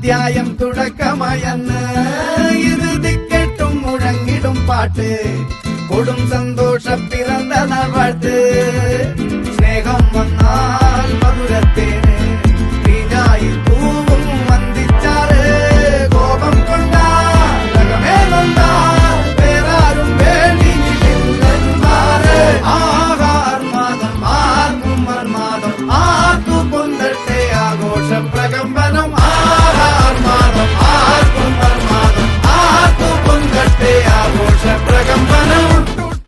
അധ്യായം തുടക്കമായെന്ന് ഇത് ദിക്കെട്ടും മുഴങ്ങിടും പാട്ട് കൊടും സന്തോഷ പിറന്ന നാൾ വാഴ്ത്ത് സ്നേഹം വന്നാൽ മധുരത്തെ